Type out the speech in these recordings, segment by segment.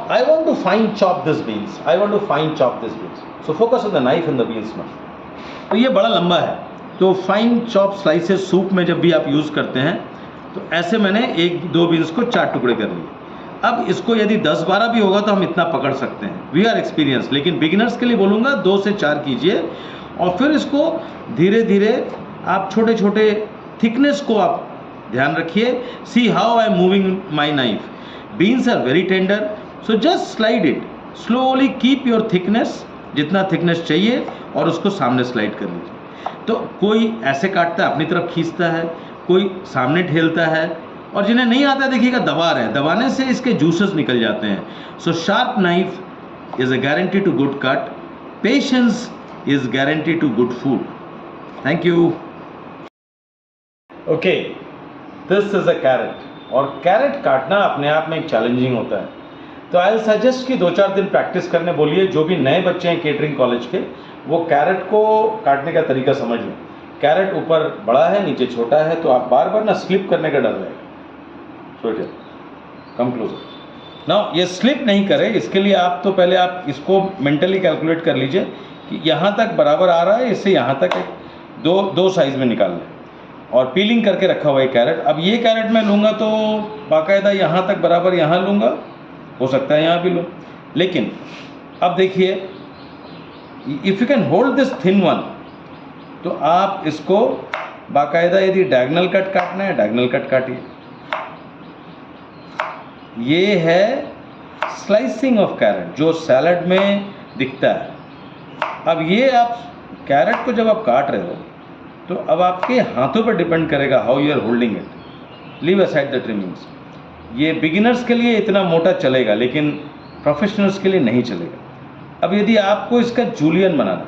I want to fine chop this beans. I want to fine chop this beans. So focus on the knife and the beans now. तो ये बड़ा लंबा है, तो fine chop slices soup में जब भी आप यूज़ करते हैं तो ऐसे मैंने 1-2 बीन्स को 4 टुकड़े कर लिए। अब इसको यदि 10-12 भी होगा तो हम इतना पकड़ सकते हैं, वी आर एक्सपीरियंस, लेकिन बिगिनर्स के लिए बोलूँगा 2 से 4 कीजिए और फिर इसको धीरे धीरे आप छोटे छोटे थिकनेस को आप ध्यान रखिए। See how I am moving my knife, beans are very tender, so just slide it slowly, keep your thickness, जितना थिकनेस चाहिए और उसको सामने स्लाइड कर लीजिए। तो कोई ऐसे काटता है अपनी तरफ खींचता है, कोई सामने ठेलता है, और जिन्हें नहीं आता देखिएगा दबा रहे हैं, दबाने से इसके जूसेस निकल जाते हैं। So sharp knife is a guarantee to good cut, patience is guarantee to good food. Thank you. Okay, this is a carrot, और कैरेट काटना अपने आप में एक चैलेंजिंग होता है, तो आई विल सजेस्ट कि 2-4 दिन प्रैक्टिस करने बोलिए। जो भी नए बच्चे हैं केटरिंग कॉलेज के, वो कैरेट को काटने का तरीका समझ लें। कैरेट ऊपर बड़ा है, नीचे छोटा है, तो आप बार बार ना स्लिप करने का डर रहेगा। सोचिए, कम क्लोजर ना, ये स्लिप नहीं करे, इसके लिए आप तो पहले आप इसको मेंटली कैलकुलेट कर लीजिए कि यहाँ तक बराबर आ रहा है, इससे यहाँ तक दो साइज़ में निकाल लें, और पीलिंग करके रखा हुआ है कैरेट। अब ये कैरेट मैं लूँगा तो बाकायदा यहाँ तक बराबर यहाँ लूँगा, हो सकता है यहाँ भी लूँ, लेकिन अब देखिए, if you can hold this thin one, तो आप इसको बाकायदा यदि डायगोनल कट काटना है, डायगोनल कट काटिए। ये है स्लाइसिंग ऑफ कैरेट जो सैलड में दिखता है। अब ये आप कैरेट को जब आप काट रहे हो तो अब आपके हाथों पर डिपेंड करेगा how you are holding it. Leave aside the trimmings. ये बिगिनर्स के लिए इतना मोटा चलेगा, लेकिन प्रोफेशनल्स के लिए नहीं चलेगा। अब यदि आपको इसका जूलियन बनाना है,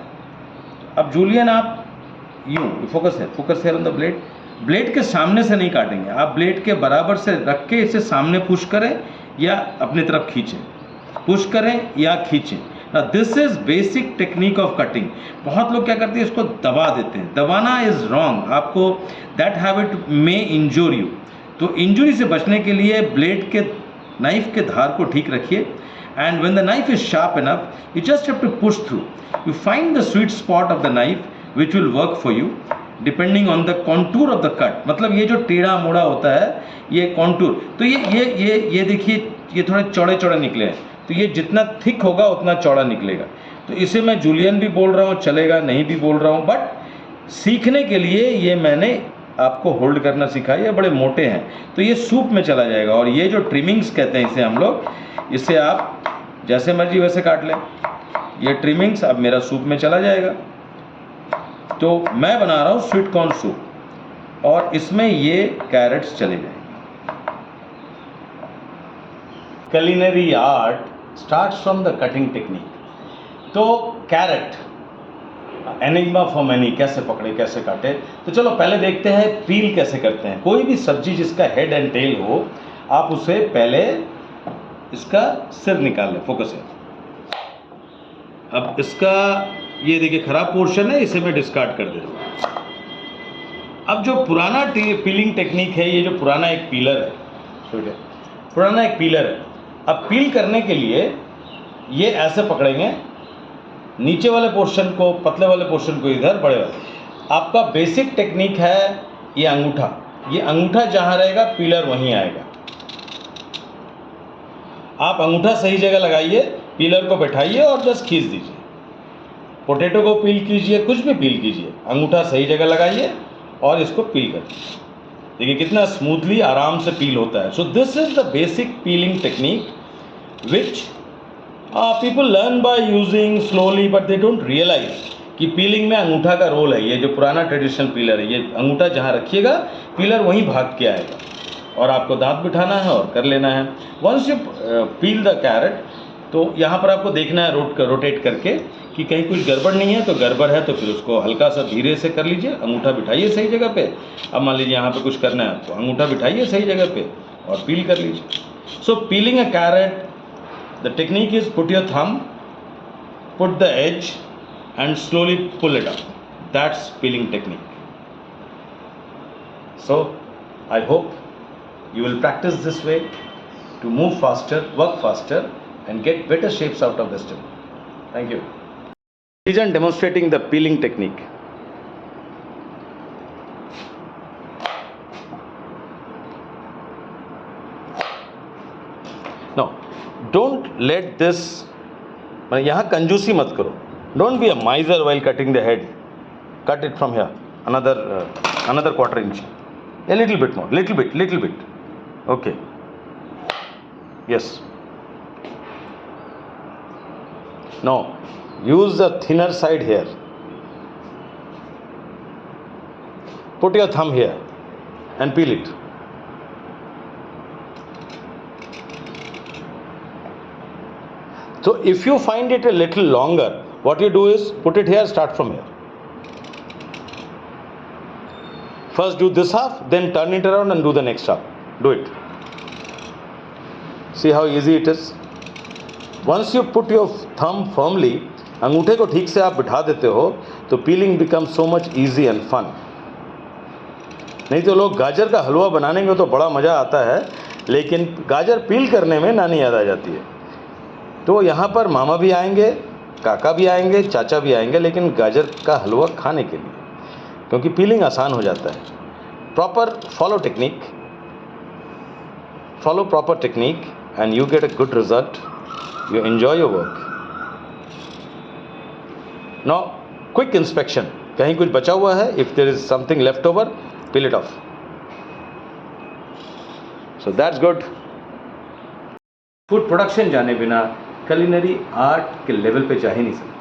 तो अब जूलियन आप यूँ, फोकस है ऑन द ब्लेड, ब्लेड के सामने से नहीं काटेंगे, आप ब्लेड के बराबर से रख के इसे सामने पुश करें या अपनी तरफ खींचें, पुश करें या खींचें। This is basic technique of cutting. बहुत लोग क्या करते हैं, इसको दबा देते हैं। दबाना इज रॉन्ग, आपको that habit may injure you. तो इंजुरी से बचने के लिए ब्लेड के नाइफ के धार को ठीक रखिए, and when the knife is sharp enough you just have to push through, you find the sweet spot of the knife which will work for you depending on the contour of the cut. मतलब ये जो टेढ़ा मोड़ा होता है, ये contour, तो ये देखिए, ये थोड़े चौड़े चौड़े निकले हैं, तो ये जितना थिक होगा उतना चौड़ा निकलेगा। तो इसे मैं जूलियन भी बोल रहा हूँ, चलेगा, नहीं भी बोल रहा हूँ, बट सीखने के लिए ये मैंने आपको होल्ड करना सिखाया। ये बड़े मोटे हैं तो ये सूप में चला जाएगा, और ये जो ट्रिमिंग्स कहते हैं इसे हम लोग, इसे आप जैसे मर्जी वैसे काट लें। ये ट्रिमिंग्स अब मेरा सूप में चला जाएगा। तो मैं बना रहा हूँ स्वीट कॉर्न सूप, और इसमें ये कैरेट्स चले जाएंगे। culinary art starts from the cutting technique. तो कैरेट एनिग्मा फॉर मैनी, कैसे पकड़े, कैसे काटे, तो चलो पहले देखते हैं पील कैसे करते हैं। कोई भी सब्जी जिसका हेड एंड टेल हो, आप उसे पहले इसका सिर निकाल लें। फोकस है। अब इसका ये देखिए खराब पोर्शन है, इसे मैं डिस्कार्ड कर देता हूँ। अब जो पुराना पीलिंग टेक्निक है, ये जो पुराना एक पीलर है, पुराना एक पीलर है। अब पील करने के लिए ये ऐसे पकड़ेंगे, नीचे वाले पोर्शन को, पतले वाले पोर्शन को इधर, बड़े वाले। आपका बेसिक टेक्निक है ये अंगूठा। ये अंगूठा जहाँ रहेगा पीलर वहीं आएगा। आप अंगूठा सही जगह लगाइए, पीलर को बैठाइए और जस्ट खींच दीजिए। पोटैटो को पील कीजिए, कुछ भी पील कीजिए, अंगूठा सही जगह लगाइए और इसको पील कर दीजिए। देखिए कितना स्मूथली, आराम से पील होता है। So this is the basic piling technique which people learn by using slowly, but they don't realize कि पीलिंग में अंगूठा का रोल है। ये जो पुराना ट्रेडिशनल पीलर है, ये अंगूठा जहाँ रखिएगा पीलर वहीं भाग के आएगा, और आपको दांत बिठाना है और कर लेना है। Once you peel the carrot, तो यहाँ पर आपको देखना है रोटेट करके कि कहीं कुछ गड़बड़ नहीं है। तो गड़बड़ है तो फिर उसको हल्का सा धीरे से कर लीजिए, अंगूठा बिठाइए सही जगह पे। अब मान लीजिए यहाँ पे कुछ करना है तो अंगूठा बिठाइए सही जगह पे और पील कर लीजिए। So peeling a carrot, the technique is put your thumb, put the edge and slowly pull it up. That's peeling technique. So I hope you will practice this way to move faster, work faster and get better shapes out of vegetable. Thank you. Reason demonstrating the peeling technique. Now, don't let this, यहाँ कंजूसी मत करो. Don't be a miser while cutting the head. Cut it from here, another quarter inch. A little bit more, little bit. Okay. Yes. Now, use the thinner side here. Put your thumb here and peel it. So if you find it a little longer, what you do is put it here, start from here. First do this half, then turn it around and do the next half. Do it. See how easy it is? Once you put your thumb firmly, अंगूठे को ठीक से आप बिठा देते हो, तो peeling becomes so much easy and fun. नहीं तो लोग गाजर का हलवा बनाने में तो बड़ा मज़ा आता है, लेकिन गाजर पील करने में नानी याद आ जाती है. तो यहाँ पर मामा भी आएंगे, काका भी आएंगे, चाचा भी आएंगे, लेकिन गाजर का हलवा खाने के लिए, क्योंकि पीलिंग आसान हो जाता है. Proper follow proper technique and you get a good result. You enjoy your work. Now, quick inspection. कहीं कुछ बचा हुआ है, if there is something left over, peel it off. So that's good. Food production जाने बिना culinary art के level पे जा ही नहीं सकते.